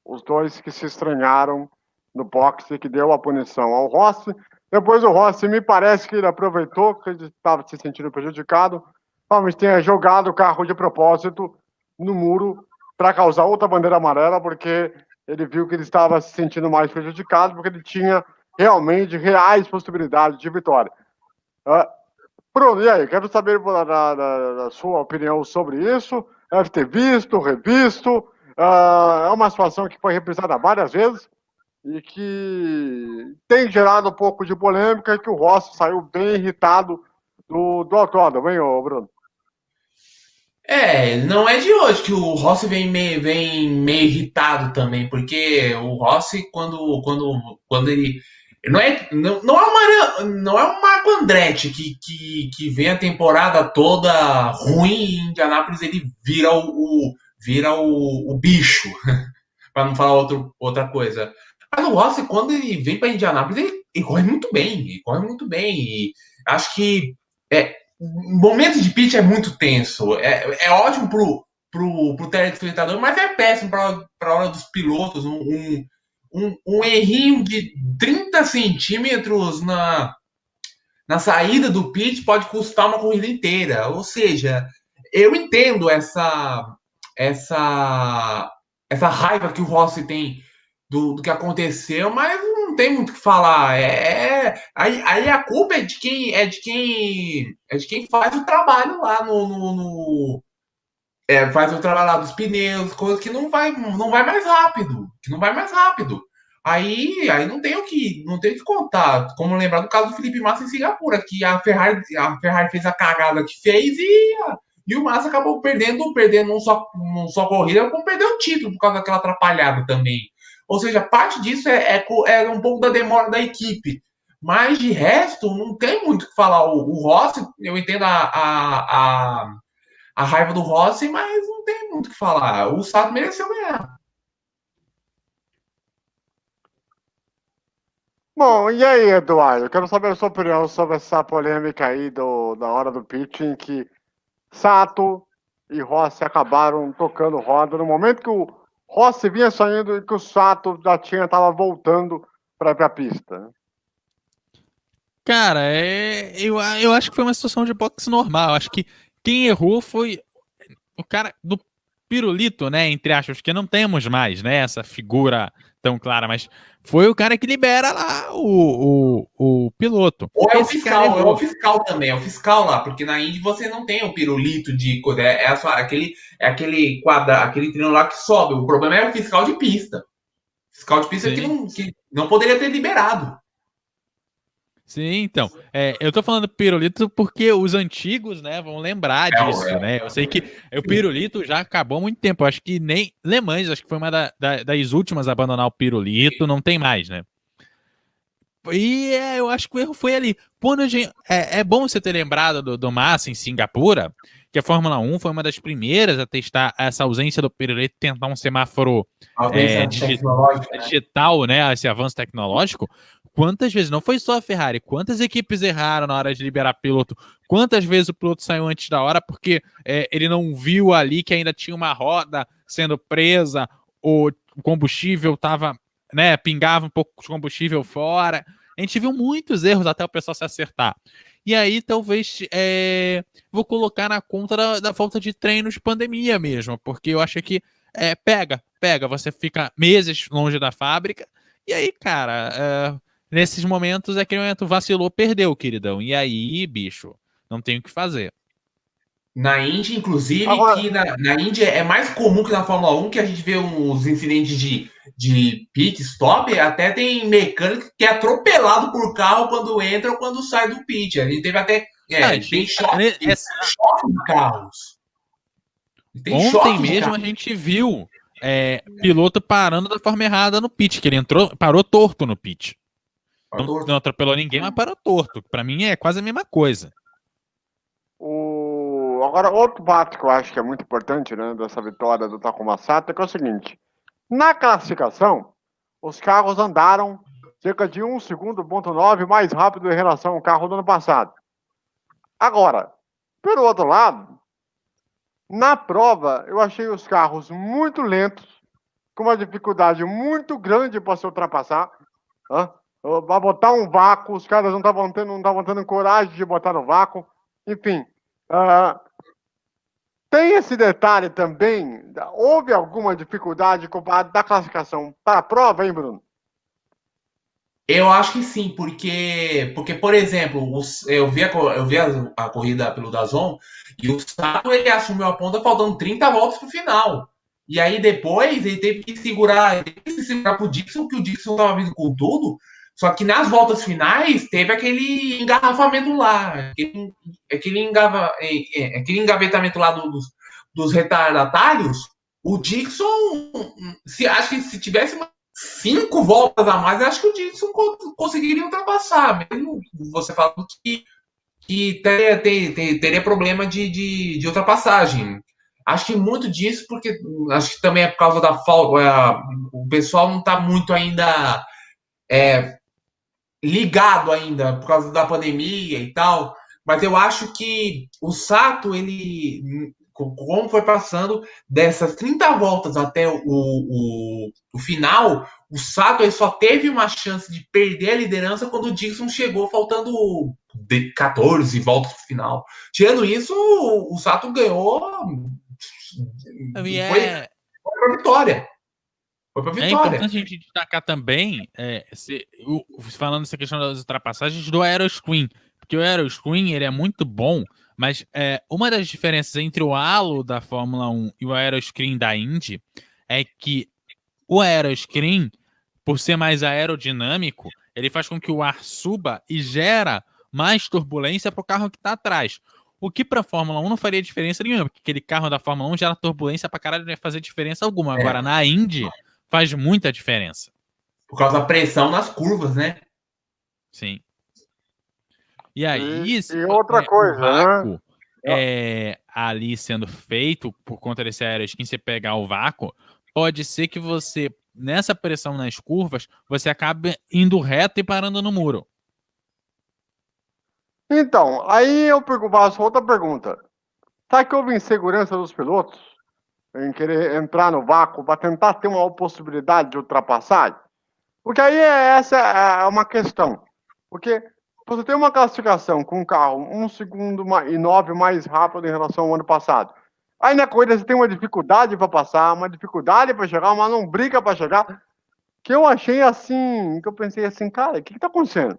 os dois que se estranharam no boxe, que deu a punição ao Rossi. Depois o Rossi, me parece que ele aproveitou, que ele estava se sentindo prejudicado, talvez tenha jogado o carro de propósito no muro para causar outra bandeira amarela, porque ele viu que ele estava se sentindo mais prejudicado, porque ele tinha realmente reais possibilidades de vitória. Bruno, e aí? Quero saber da sua opinião sobre isso. Deve ter visto, revisto. É uma situação que foi reprisada várias vezes e que tem gerado um pouco de polêmica, e que o Rossi saiu bem irritado do autódromo, hein, Bruno? Não é de hoje que o Rossi vem meio irritado também, porque o Rossi, quando ele. Não é o Marco Andretti que vem a temporada toda ruim e em Indianápolis ele vira o bicho, para não falar outra coisa. Mas o Rossi, quando ele vem para Indianápolis, ele corre muito bem. Ele corre muito bem. E acho que momento de pitch é muito tenso. É ótimo pro telespectador, mas é péssimo para a hora dos pilotos. Um errinho de 30 centímetros na saída do pitch pode custar uma corrida inteira. Ou seja, eu entendo essa raiva que o Rossi tem do que aconteceu, mas não tem muito o que falar. Aí a culpa é de quem faz o trabalho lá faz o trabalho lá dos pneus, coisa que não vai mais rápido, que não vai mais rápido. Aí não tem o que contar. Como lembrar do caso do Felipe Massa em Singapura, que a Ferrari fez a cagada que fez e o Massa acabou perdendo não só corrida, como perdeu o título por causa daquela atrapalhada também. Ou seja, parte disso é um pouco da demora da equipe. Mas de resto, não tem muito o que falar. O Rossi, eu entendo a raiva do Rossi, mas não tem muito o que falar. O Sato mereceu ganhar. Bom, e aí, Eduardo? Eu quero saber a sua opinião sobre essa polêmica aí da hora do pitching, que Sato e Rossi acabaram tocando roda no momento que o Rossi vinha saindo e que o Sato já estava voltando para a pista. Cara, eu acho que foi uma situação de boxe normal. Eu acho que quem errou foi o cara do pirulito, né? Entre aspas, porque não temos mais, né? Essa figura tão clara, mas foi o cara que libera lá o piloto. Ou é o Esse cara fiscal, é errou. o fiscal também, é o fiscal lá, porque na Indy você não tem o pirulito de coisa, aquele quadro, aquele treino lá que sobe. O problema é o fiscal de pista. Fiscal de pista que não poderia ter liberado. Sim, então. Eu tô falando pirulito porque os antigos, né, vão lembrar disso, né? Eu sei que o pirulito já acabou há muito tempo. Eu acho que nem Le Mans, acho que foi uma das últimas a abandonar o pirulito, não tem mais, né? Eu acho que o erro foi ali. É bom você ter lembrado do Massa em Singapura, que a Fórmula 1 foi uma das primeiras a testar essa ausência do pirulito, tentar um semáforo Ausência tecnológica, né? digital, né? Esse avanço tecnológico. Quantas vezes, não foi só a Ferrari, quantas equipes erraram na hora de liberar piloto? Quantas vezes o piloto saiu antes da hora porque ele não viu ali que ainda tinha uma roda sendo presa, o combustível estava, né, pingava um pouco de combustível fora. A gente viu muitos erros até o pessoal se acertar. E aí, talvez, vou colocar na conta da falta de treino de pandemia mesmo, porque eu acho que pega, você fica meses longe da fábrica, e aí, cara, nesses momentos, aquele momento vacilou, perdeu, queridão. E aí, bicho, não tem o que fazer. Na Indy, inclusive, Agora, que na Indy é mais comum que na Fórmula 1 que a gente vê uns incidentes de pit stop, até tem mecânico que é atropelado por carro quando entra ou quando sai do pit. A gente teve até. Tem choque de carros. Tem Ontem choque de mesmo a carros. gente viu piloto parando da forma errada no pit, que ele parou torto no pit. Não atropelou ninguém, mas parou torto. Pra mim é quase a mesma coisa. Agora, outro fato que eu acho que é muito importante, né, dessa vitória do Takuma Sato é que é o seguinte: na classificação, os carros andaram cerca de 1 segundo, ponto 9 mais rápido em relação ao carro do ano passado. Agora, pelo outro lado, na prova, eu achei os carros muito lentos, com uma dificuldade muito grande para se ultrapassar. Para botar um vácuo, os caras não estavam tendo coragem de botar no vácuo. Enfim, tem esse detalhe também. Houve alguma dificuldade comparada da classificação para a prova, hein, Bruno? Eu acho que sim, porque por exemplo, eu vi a corrida pelo Dazon e o Sato ele assumiu a ponta faltando 30 voltas pro final. E aí depois ele teve que segurar pro Dixon, que o Dixon estava vindo com tudo. Só que nas voltas finais teve aquele engarrafamento lá, aquele engavetamento lá dos retardatários. O Dixon, acho que se tivesse 5 voltas a mais, eu acho que o Dixon conseguiria ultrapassar, mesmo você falando que teria problema de ultrapassagem. Acho que muito disso, porque acho que também é por causa da falta. O pessoal não está muito ainda ligado ainda, por causa da pandemia e tal. Mas eu acho que o Sato, ele, como foi passando dessas 30 voltas até o final, o Sato ele só teve uma chance de perder a liderança quando o Dixon chegou faltando 14 voltas para o final. Tirando isso, o Sato ganhou. Foi para vitória. Foi para É vitória. importante a gente destacar também, falando essa questão das ultrapassagens, do Aeroscreen. Porque o Aeroscreen ele é muito bom, mas uma das diferenças entre o halo da Fórmula 1 e o Aeroscreen da Indy é que o Aeroscreen, por ser mais aerodinâmico, ele faz com que o ar suba e gera mais turbulência para o carro que está atrás. O que para a Fórmula 1 não faria diferença nenhuma, porque aquele carro da Fórmula 1 gera turbulência para caralho, não ia fazer diferença alguma. Agora, na Indy, faz muita diferença. Por causa da pressão nas curvas, né? Sim. E aí, e outra coisa, o vácuo né? Ali sendo feito por conta desse aeroskin, você pegar o vácuo, pode ser que você, nessa pressão nas curvas, você acabe indo reto e parando no muro. Então, aí eu faço outra pergunta. Será que houve insegurança dos pilotos em querer entrar no vácuo para tentar ter uma possibilidade de ultrapassagem? Porque aí essa é uma questão. Porque você tem uma classificação com um carro 1 segundo e 9 mais rápido em relação ao ano passado. Aí na corrida você tem uma dificuldade para passar, uma dificuldade para chegar, uma não briga para chegar, que eu achei assim, que eu pensei assim, cara, o que está acontecendo?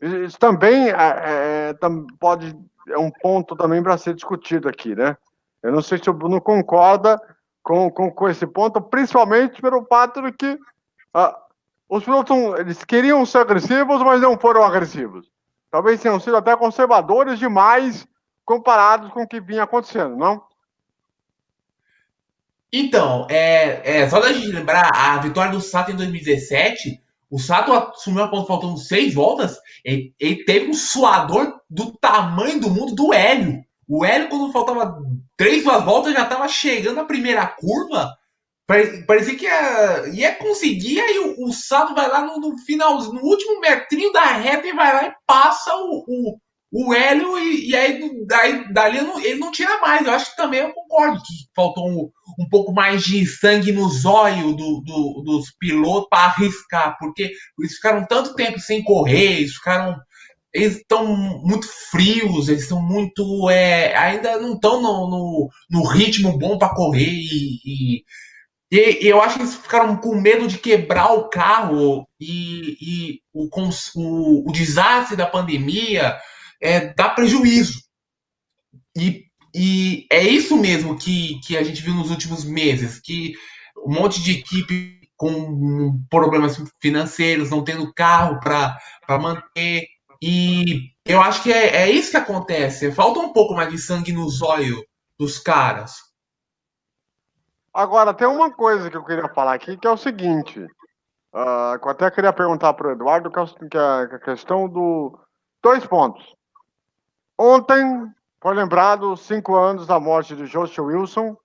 Isso também é um ponto também para ser discutido aqui, né? Eu não sei se o Bruno concorda com esse ponto, principalmente pelo fato de que os pilotos eles queriam ser agressivos, mas não foram agressivos. Talvez tenham sido até conservadores demais comparados com o que vinha acontecendo, não? Então, só da gente lembrar, a vitória do Sato em 2017, o Sato assumiu a ponta faltando 6 voltas, ele teve um suador do tamanho do mundo do Hélio. O Hélio, quando faltava 3 voltas, já estava chegando a primeira curva. Parecia que ia conseguir, aí o Sato vai lá no final, no último metrinho da reta e vai lá e passa o Hélio e aí dali ele não tira mais. Eu acho que também eu concordo que faltou um pouco mais de sangue no zóio dos pilotos para arriscar, porque eles ficaram tanto tempo sem correr, eles estão muito frios, eles estão muito. Ainda não estão no ritmo bom para correr e eu acho que eles ficaram com medo de quebrar o carro e o desastre da pandemia dá prejuízo. E é isso mesmo que a gente viu nos últimos meses, que um monte de equipe com problemas financeiros, não tendo carro para manter. E eu acho que é isso que acontece. Falta um pouco mais de sangue no zóio dos caras. Agora, tem uma coisa que eu queria falar aqui, que é o seguinte. Que eu até queria perguntar para o Eduardo, que é a questão do... 2 pontos. Ontem foi lembrado 5 anos da morte de Joshua Wilson,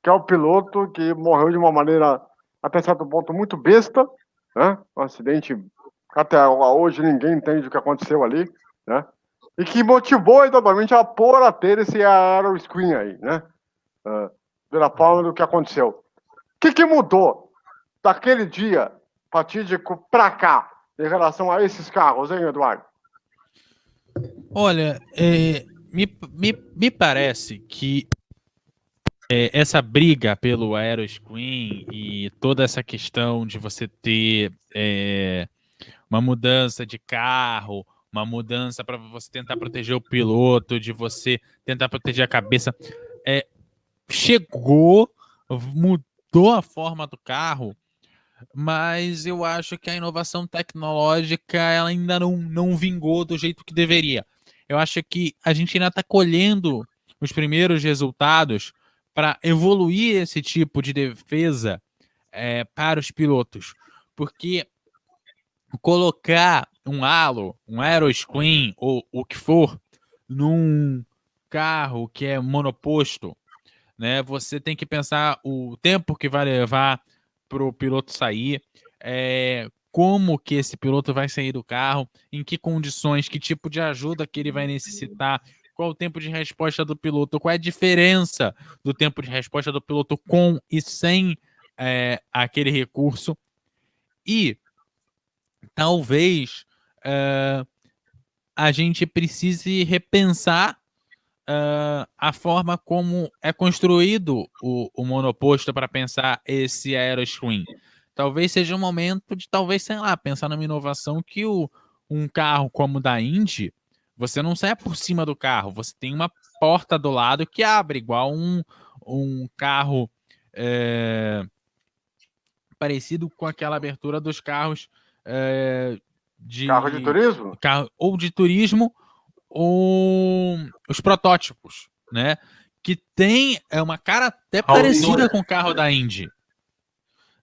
que é o piloto que morreu de uma maneira, até certo ponto, muito besta, né? Um acidente que até hoje ninguém entende o que aconteceu ali, né? E que motivou exatamente a pôr a ter esse aeroscreen aí, né? Pela forma do que aconteceu. O que mudou daquele dia fatídico para cá, em relação a esses carros, hein, Eduardo? Olha, me parece que essa briga pelo aeroscreen e toda essa questão de você ter uma mudança de carro, uma mudança para você tentar proteger o piloto, de você tentar proteger a cabeça, chegou, mudou a forma do carro, mas eu acho que a inovação tecnológica ela ainda não vingou do jeito que deveria. Eu acho que a gente ainda está colhendo os primeiros resultados para evoluir esse tipo de defesa para os pilotos, porque colocar um halo, um aeroscreen ou o que for num carro que é monoposto, né? Você tem que pensar o tempo que vai levar para o piloto sair, como que esse piloto vai sair do carro, em que condições, que tipo de ajuda que ele vai necessitar, qual o tempo de resposta do piloto, qual é a diferença do tempo de resposta do piloto com e sem aquele recurso. E talvez a gente precise repensar a forma como é construído o monoposto para pensar esse aeroscreen. Talvez seja um momento de, sei lá, pensar numa inovação que um carro como o da Indy, você não sai por cima do carro, você tem uma porta do lado que abre, igual um carro parecido com aquela abertura dos carros carro de turismo? Ou de turismo, ou os protótipos, né? Que tem uma cara até parecida com o carro da Indy,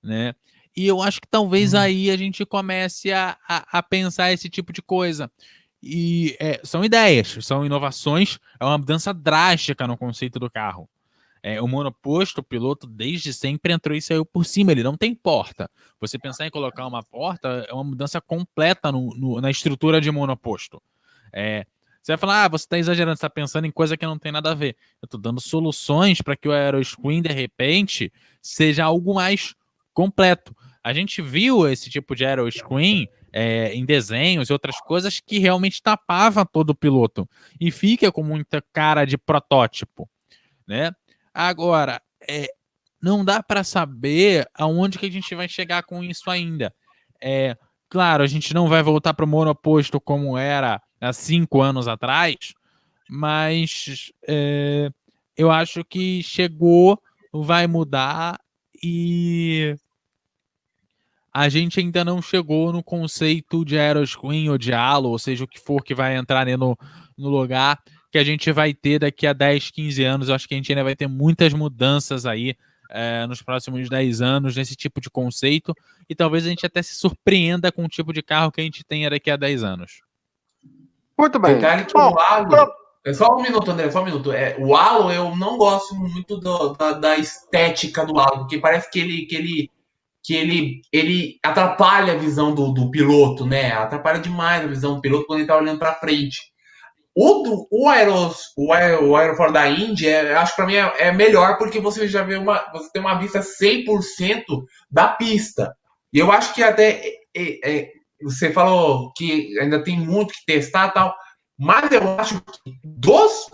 né? E eu acho que talvez aí a gente comece a pensar esse tipo de coisa. E são ideias, são inovações, é uma mudança drástica no conceito do carro. O monoposto, o piloto desde sempre entrou e saiu por cima, ele não tem porta. Você pensar em colocar uma porta é uma mudança completa na estrutura de monoposto. Você vai falar, você está exagerando, você está pensando em coisa que não tem nada a ver. Eu estou dando soluções para que o aeroscreen, de repente, seja algo mais completo. A gente viu esse tipo de aeroscreen em desenhos e outras coisas que realmente tapava todo o piloto. E fica com muita cara de protótipo, né? Agora, não dá para saber aonde que a gente vai chegar com isso ainda. Claro, a gente não vai voltar para o monoposto como era há 5 anos atrás, mas eu acho que chegou, vai mudar e a gente ainda não chegou no conceito de aeroscreen ou de halo, ou seja, o que for que vai entrar no lugar que a gente vai ter daqui a 10, 15 anos. Eu acho que a gente ainda vai ter muitas mudanças aí nos próximos 10 anos nesse tipo de conceito, e talvez a gente até se surpreenda com o tipo de carro que a gente tenha daqui a 10 anos. Muito bem. Detalhe que Bom, o Halo. É só um minuto, André, só um minuto. O Halo, eu não gosto muito da estética do Halo, porque parece que ele atrapalha a visão do piloto, né? Atrapalha demais a visão do piloto quando ele tá olhando para frente. O Aeroflot da Indy, acho que para mim é melhor porque você já vê você tem uma vista 100% da pista. E eu acho que até você falou que ainda tem muito que testar e tal, mas eu acho que dos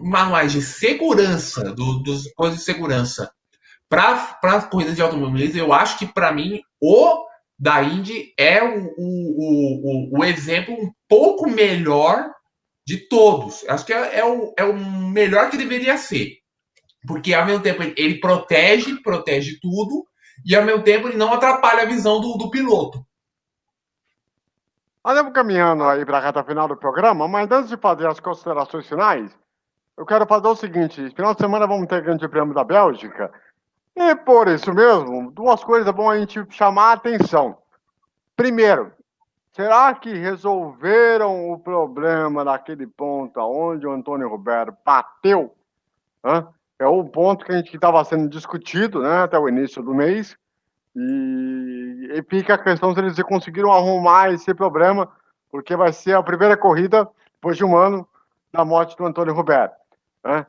manuais de segurança, dos coisas de segurança para as corridas de automobilismo, eu acho que para mim o da Indy é o exemplo um pouco melhor de todos. Acho que é o melhor que deveria ser. Porque ao mesmo tempo ele protege tudo, e ao mesmo tempo ele não atrapalha a visão do piloto. Nós estamos caminhando aí para a reta final do programa, mas antes de fazer as considerações finais, eu quero fazer o seguinte: final de semana vamos ter Grande Prêmio da Bélgica, e por isso mesmo, duas coisas é bom a gente chamar a atenção. Primeiro, será que resolveram o problema naquele ponto onde o Antônio Roberto bateu? É o ponto que a gente estava sendo discutido, né, até o início do mês. E fica a questão se eles conseguiram arrumar esse problema, porque vai ser a primeira corrida depois de um ano da morte do Antônio Roberto, né?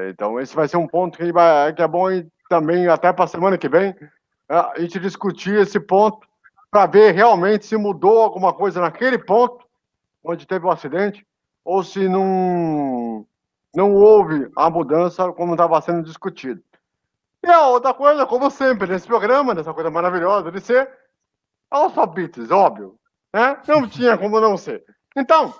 Então, esse vai ser um ponto que é bom também, até para a semana que vem, a gente discutir esse ponto para ver realmente se mudou alguma coisa naquele ponto onde teve o acidente ou se não houve a mudança como estava sendo discutido. E a outra coisa, como sempre, nesse programa, nessa coisa maravilhosa de ser, os palpites, óbvio, né? Não tinha como não ser. Então,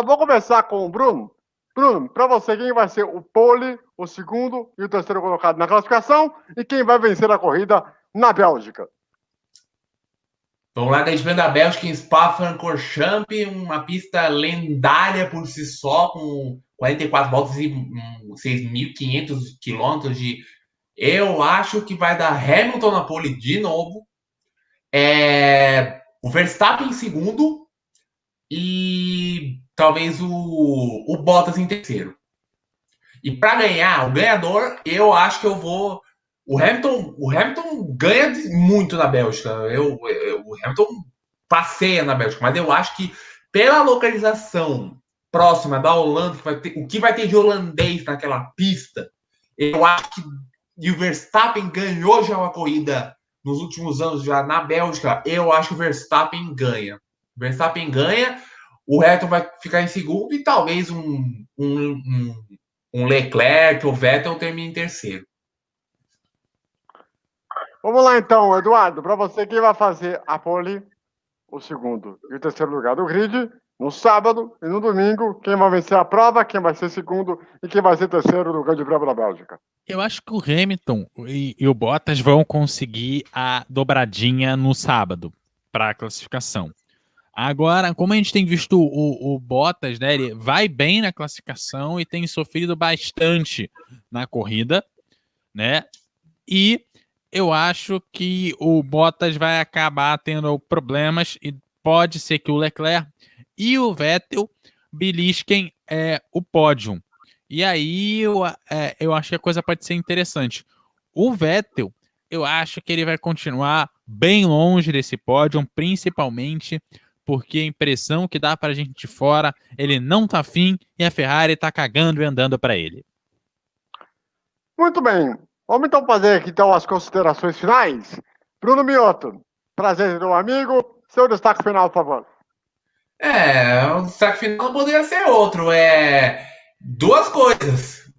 vou começar com o Bruno. Bruno, para você, quem vai ser o pole, o segundo e o terceiro colocado na classificação e quem vai vencer a corrida na Bélgica? Vamos lá, Grande Prêmio da Bélgica em Spa-Francorchamps, uma pista lendária por si só, com 44 voltas e 6.500 quilômetros de... Eu acho que vai dar Hamilton na pole de novo, o Verstappen em segundo e talvez o Bottas em terceiro. E para ganhar, o ganhador, eu acho que eu vou... O Hamilton ganha muito na Bélgica. O Hamilton passeia na Bélgica, mas eu acho que pela localização próxima da Holanda, o que vai ter de holandês naquela pista, eu acho que e o Verstappen ganhou já uma corrida nos últimos anos já na Bélgica, eu acho que o Verstappen ganha. O Verstappen ganha, o Hamilton vai ficar em segundo e talvez um Leclerc ou Vettel termine em terceiro. Vamos lá então, Eduardo, para você, quem vai fazer a pole, o segundo e o terceiro lugar do grid, no sábado e no domingo, quem vai vencer a prova, quem vai ser segundo e quem vai ser terceiro no Grande Prêmio da Bélgica? Eu acho que o Hamilton e o Bottas vão conseguir a dobradinha no sábado para a classificação. Agora, como a gente tem visto o Bottas, né, ele vai bem na classificação e tem sofrido bastante na corrida, né? E eu acho que o Bottas vai acabar tendo problemas e pode ser que o Leclerc e o Vettel belisquem o pódio. E aí eu acho que a coisa pode ser interessante. O Vettel, eu acho que ele vai continuar bem longe desse pódio, principalmente porque a impressão que dá pra gente de fora, ele não tá afim e a Ferrari tá cagando e andando para ele. Muito bem. Vamos então fazer aqui então as considerações finais. Bruno Mioto, prazer, meu amigo. Seu destaque final, por favor. O destaque final poderia ser outro. Duas coisas.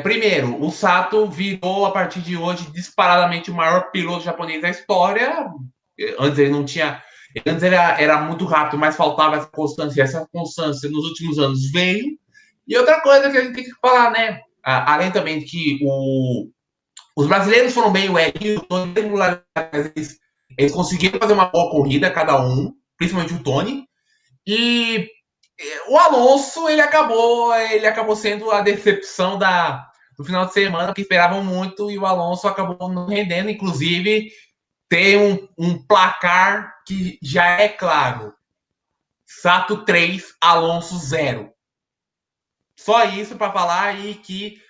Primeiro, o Sato virou, a partir de hoje, disparadamente o maior piloto japonês da história. Antes ele não tinha... Antes ele era muito rápido, mas faltava essa constância. Essa constância nos últimos anos veio. E outra coisa que a gente tem que falar, né? Além também de que os brasileiros foram bem, o Elinho, o Tony, eles conseguiram fazer uma boa corrida, cada um, principalmente o Tony. E o Alonso, ele acabou sendo a decepção da no final de semana, que esperavam muito, e o Alonso acabou não rendendo, inclusive tem um placar que já é claro. Sato 3, Alonso 0. Só isso para falar aí que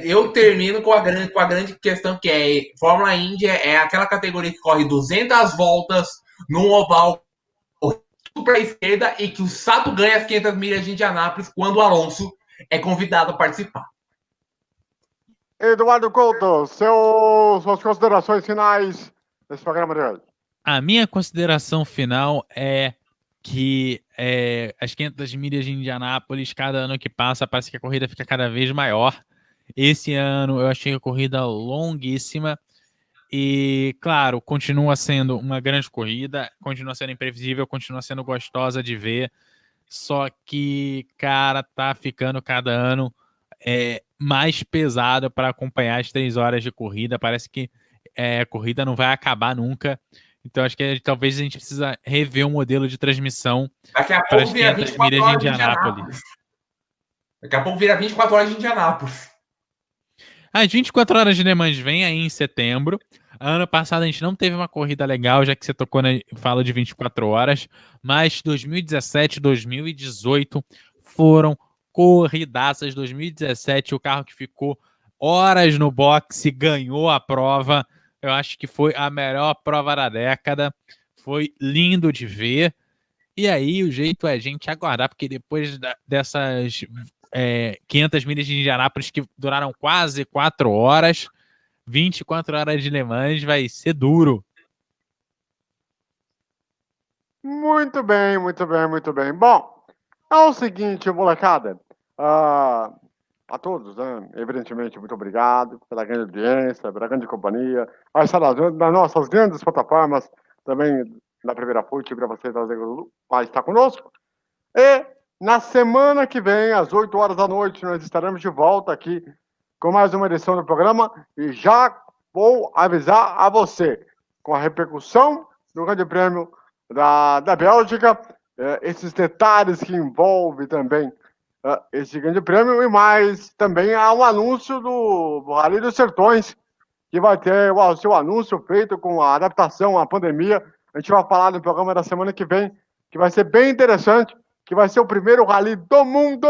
eu termino com a grande questão que é Fórmula Indy é aquela categoria que corre 200 voltas num oval para a esquerda e que o Sato ganha as 500 milhas de Indianápolis quando o Alonso é convidado a participar. Eduardo Couto, suas considerações finais desse programa de hoje. A minha consideração final é que as 500 milhas de Indianápolis, cada ano que passa, parece que a corrida fica cada vez maior. Esse ano eu achei a corrida longuíssima e, claro, continua sendo uma grande corrida, continua sendo imprevisível, continua sendo gostosa de ver, só que, cara, tá ficando cada ano mais pesado para acompanhar as 3 horas de corrida. Parece que a corrida não vai acabar nunca. Então, acho que talvez a gente precisa rever o modelo de transmissão para as 500 milhas de Indianápolis. Daqui a pouco vira 24 horas de Indianápolis. As 24 horas de Le Mans vem aí em setembro. Ano passado a gente não teve uma corrida legal, já que você tocou na fala de 24 horas, mas 2017 e 2018 foram corridaças. 2017, o carro que ficou horas no boxe ganhou a prova. Eu acho que foi a melhor prova da década. Foi lindo de ver. E aí o jeito é a gente aguardar, porque depois dessas 500 milhas de Indianápolis que duraram quase 4 horas, 24 horas de Le Mans vai ser duro. Muito bem, muito bem, muito bem. Bom, é o seguinte, molecada. A todos, né? Evidentemente, muito obrigado pela grande audiência, pela grande companhia. Vai estar nas nossas grandes plataformas, também na Primeira Fute, para você vai estar conosco. E na semana que vem, às 8 horas da noite, nós estaremos de volta aqui com mais uma edição do programa. E já vou avisar a você, com a repercussão do Grande Prêmio da Bélgica, esses detalhes que envolvem também esse Grande Prêmio, e mais também há um anúncio do Rally dos Sertões, que vai ter o seu anúncio feito com a adaptação à pandemia. A gente vai falar no programa da semana que vem, que vai ser bem interessante, que vai ser o primeiro rally do mundo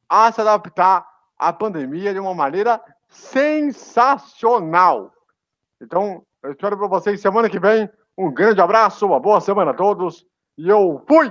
a se adaptar à pandemia de uma maneira sensacional. Então, eu espero para vocês semana que vem. Um grande abraço, uma boa semana a todos, e eu fui!